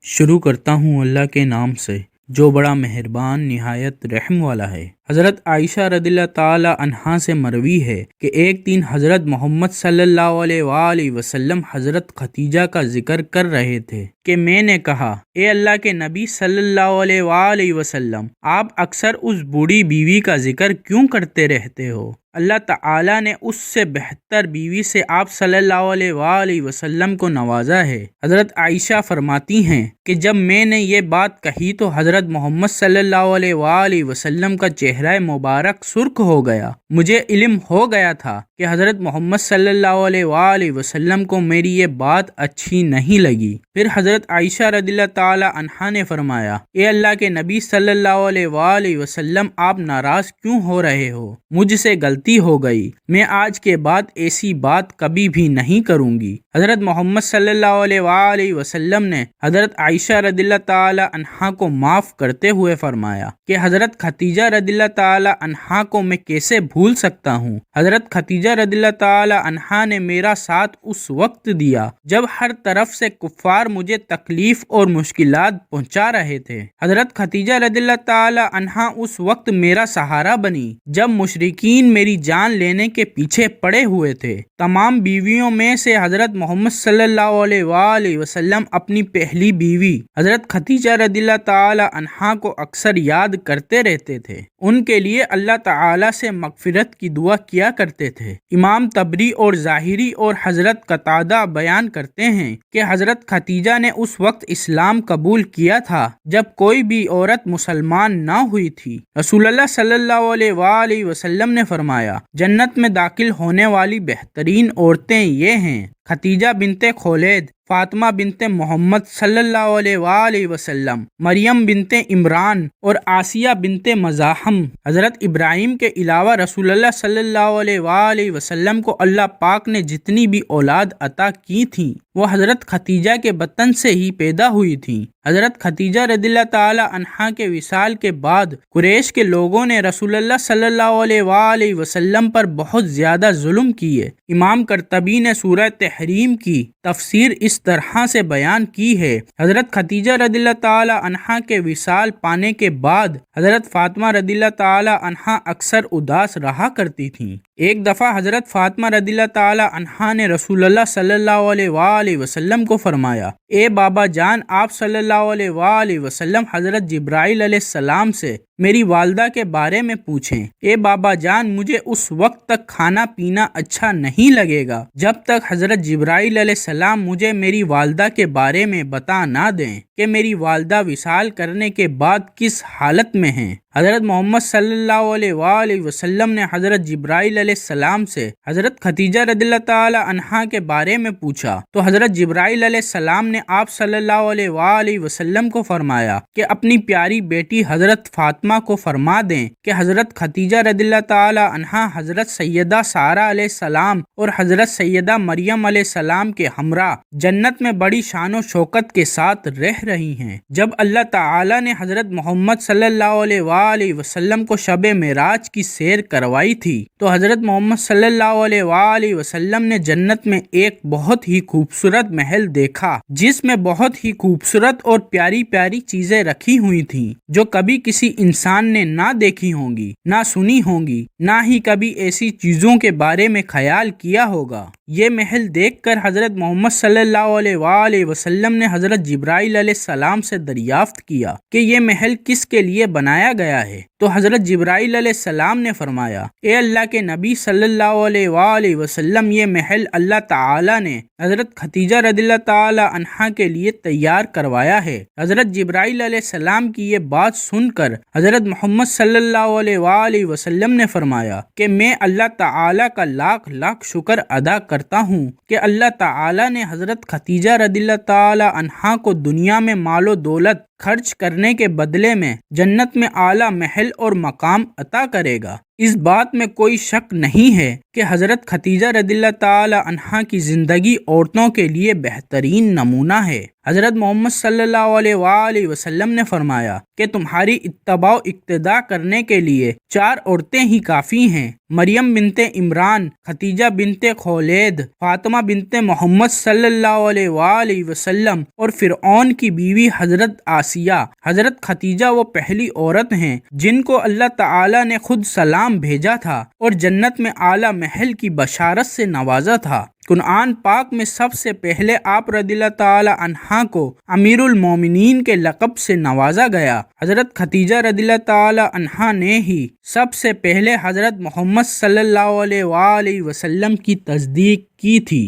شروع کرتا ہوں اللہ کے نام سے جو بڑا مہربان نہایت رحم والا ہے۔ حضرت عائشہ رضی اللہ تعالی عنہا سے مروی ہے کہ ایک دن حضرت محمد صلی اللہ علیہ وآلہ وسلم حضرت ختیجہ کا ذکر کر رہے تھے کہ میں نے کہا، اے اللہ کے نبی صلی اللہ علیہ وآلہ وسلم، آپ اکثر اس بوڑھی بیوی کا ذکر کیوں کرتے رہتے ہو؟ اللہ تعالیٰ نے اس سے بہتر بیوی سے آپ صلی اللہ علیہ وآلہ وسلم کو نوازا ہے۔ حضرت عائشہ فرماتی ہیں کہ جب میں نے یہ بات کہی تو حضرت محمد صلی اللہ علیہ وآلہ وسلم کا چہرہ مبارک سرخ ہو گیا۔ مجھے علم ہو گیا تھا کہ حضرت محمد صلی اللہ علیہ وآلہ وسلم کو میری یہ بات اچھی نہیں لگی۔ پھر حضرت عائشہ رضی اللہ تعالی عنہا نے فرمایا، اے اللہ کے نبی صلی اللہ علیہ وآلہ وسلم، آپ ناراض کیوں ہو رہے ہو؟ مجھ سے غلطی ہو گئی، میں آج کے بعد ایسی بات کبھی بھی نہیں کروں گی۔ حضرت محمد صلی اللہ علیہ وآلہ وسلم نے حضرت عائشہ رضی اللہ تعالی عنہا کو معاف کرتے ہوئے فرمایا کہ حضرت ختیجہ رضی اللہ تعالی عنہا کو میں کیسے بھول سکتا ہوں؟ حضرت ختیجہ رضی اللہ تعالی عنہا نے میرا ساتھ اس وقت دیا جب ہر طرف سے کفار مجھے تکلیف اور مشکلات پہنچا رہے تھے۔ حضرت ختیجہ رضی اللہ تعالی عنہا اس وقت میرا سہارا بنی جب مشرکین میری جان لینے کے پیچھے پڑے ہوئے تھے۔ تمام بیویوں میں سے حضرت محمد صلی اللہ علیہ وآلہ وسلم اپنی پہلی بیوی حضرت ختیجہ رضی اللہ تعالی عنہا کو اکثر یاد کرتے رہتے تھے، ان کے لیے اللہ تعالی سے مغفرت کی دعا کیا کرتے تھے۔ امام طبری اور ظاہری اور حضرت قتادہ بیان کرتے ہیں کہ حضرت ختیجہ نے اس وقت اسلام قبول کیا تھا جب کوئی بھی عورت مسلمان نہ ہوئی تھی۔ رسول اللہ صلی اللہ علیہ وآلہ وسلم نے فرمایا، جنت میں داخل ہونے والی بہترین عورتیں یہ ہیں: ختیجہ بنت خولید، فاطمہ بنت محمد صلی اللہ علیہ وآلہ وسلم، مریم بنت عمران اور آسیہ بنت مزاحم۔ حضرت ابراہیم کے علاوہ رسول اللہ صلی اللہ علیہ وآلہ وسلم کو اللہ پاک نے جتنی بھی اولاد عطا کی تھی وہ حضرت ختیجہ کے بطن سے ہی پیدا ہوئی تھی۔ حضرت ختیجہ رضی اللہ تعالی عنہا کے وصال کے بعد قریش کے لوگوں نے رسول اللہ صلی اللہ علیہ وآلہ وسلم پر بہت زیادہ ظلم کیے۔ امام قرطبی نے سورہ تحریم کی تفسیر اس طرح سے بیان کی ہے: حضرت ختیجہ رضی اللہ تعالی عنہا کے وصال پانے کے بعد حضرت فاطمہ رضی اللہ تعالی عنہا اکثر اداس رہا کرتی تھیں۔ ایک دفعہ حضرت فاطمہ رضی اللہ تعالی عنہا نے رسول اللہ صلی اللہ علیہ وآلہ وسلم کو فرمایا، اے بابا جان، آپ صلی اللہ علیہ وآلہ وسلم حضرت جبرائیل علیہ السلام سے میری والدہ کے بارے میں پوچھیں۔ اے بابا جان، مجھے اس وقت تک کھانا پینا اچھا نہیں لگے گا جب تک حضرت جبرائیل علیہ السلام مجھے میری والدہ کے بارے میں بتا نہ دیں کہ میری والدہ وصال کرنے کے بعد کس حالت میں ہیں۔ حضرت محمد صلی اللہ علیہ وآلہ وسلم نے حضرت جبرائیل علیہ السلام سے حضرت ختیجہ رضی اللہ تعالی عنہا کے بارے میں پوچھا تو حضرت جبرائیل علیہ السلام نے آپ صلی اللہ علیہ وآلہ وسلم کو فرمایا کہ اپنی پیاری بیٹی حضرت فاطمہ کو فرما دیں کہ حضرت ختیجہ رضی اللہ تعالی عنہا حضرت سیدہ سارہ علیہ السلام اور حضرت سیدہ مریم علیہ السلام کے ہمراہ جنت میں بڑی شان و شوکت کے ساتھ رہ رہی ہیں۔ جب اللہ تعالی نے حضرت محمد صلی اللہ علیہ وآلہ وسلم کو شب معراج کی سیر کروائی تھی تو حضرت محمد صلی اللہ علیہ وآلہ وسلم نے جنت میں ایک بہت ہی خوبصورت محل دیکھا جس میں بہت ہی خوبصورت اور پیاری پیاری چیزیں رکھی ہوئی تھیں جو کبھی کسی انسان نے نہ دیکھی ہوں گی، نہ سنی ہوں گی، نہ ہی کبھی ایسی چیزوں کے بارے میں خیال کیا ہوگا۔ یہ محل دیکھ کر حضرت محمد صلی اللہ علیہ وآلہ وسلم نے حضرت جبرائیل علیہ السلام سے دریافت کیا کہ یہ محل کس کے لیے بنایا گیا ہے تو حضرت جبرائیل علیہ السلام نے فرمایا، اے اللہ کے نبی صلی اللہ علیہ وآلہ وسلم، یہ محل اللہ تعالی نے حضرت ختیجہ رضی اللہ تعالی عنہا کے لیے تیار کروایا ہے۔ حضرت جبرائیل علیہ السلام کی یہ بات سن کر حضرت محمد صلی اللہ علیہ وآلہ وسلم نے فرمایا کہ میں اللہ تعالی کا لاکھ لاکھ شکر ادا کرتا ہوں کہ اللہ تعالی نے حضرت ختیجہ رضی اللہ تعالی عنہا کو دنیا میں مال و دولت، خرچ کرنے کے بدلے میں جنت میں اعلیٰ محل اور مقام عطا کرے گا۔ اس بات میں کوئی شک نہیں ہے کہ حضرت خدیجہ رضی اللہ تعالی عنہا کی زندگی عورتوں کے لیے بہترین نمونہ ہے۔ حضرت محمد صلی اللہ علیہ وآلہ وسلم نے فرمایا کہ تمہاری اتباع و اقتداء کرنے کے لیے 4 عورتیں ہی کافی ہیں: مریم بنت عمران، خدیجہ بنت خولید، فاطمہ بنت محمد صلی اللہ علیہ وآلہ وسلم اور فرعون کی بیوی حضرت آسیہ۔ حضرت خدیجہ وہ پہلی عورت ہیں جن کو اللہ تعالی نے خود سلام بھیجا تھا اور جنت میں اعلیٰ محل کی بشارت سے نوازا تھا۔ قرآن پاک میں سب سے پہلے آپ رضی اللہ تعالی عنہا کو امیر المومنین کے لقب سے نوازا گیا۔ حضرت خدیجہ رضی اللہ تعالی عنہا نے ہی سب سے پہلے حضرت محمد صلی اللہ علیہ وآلہ وسلم کی تصدیق کی تھی۔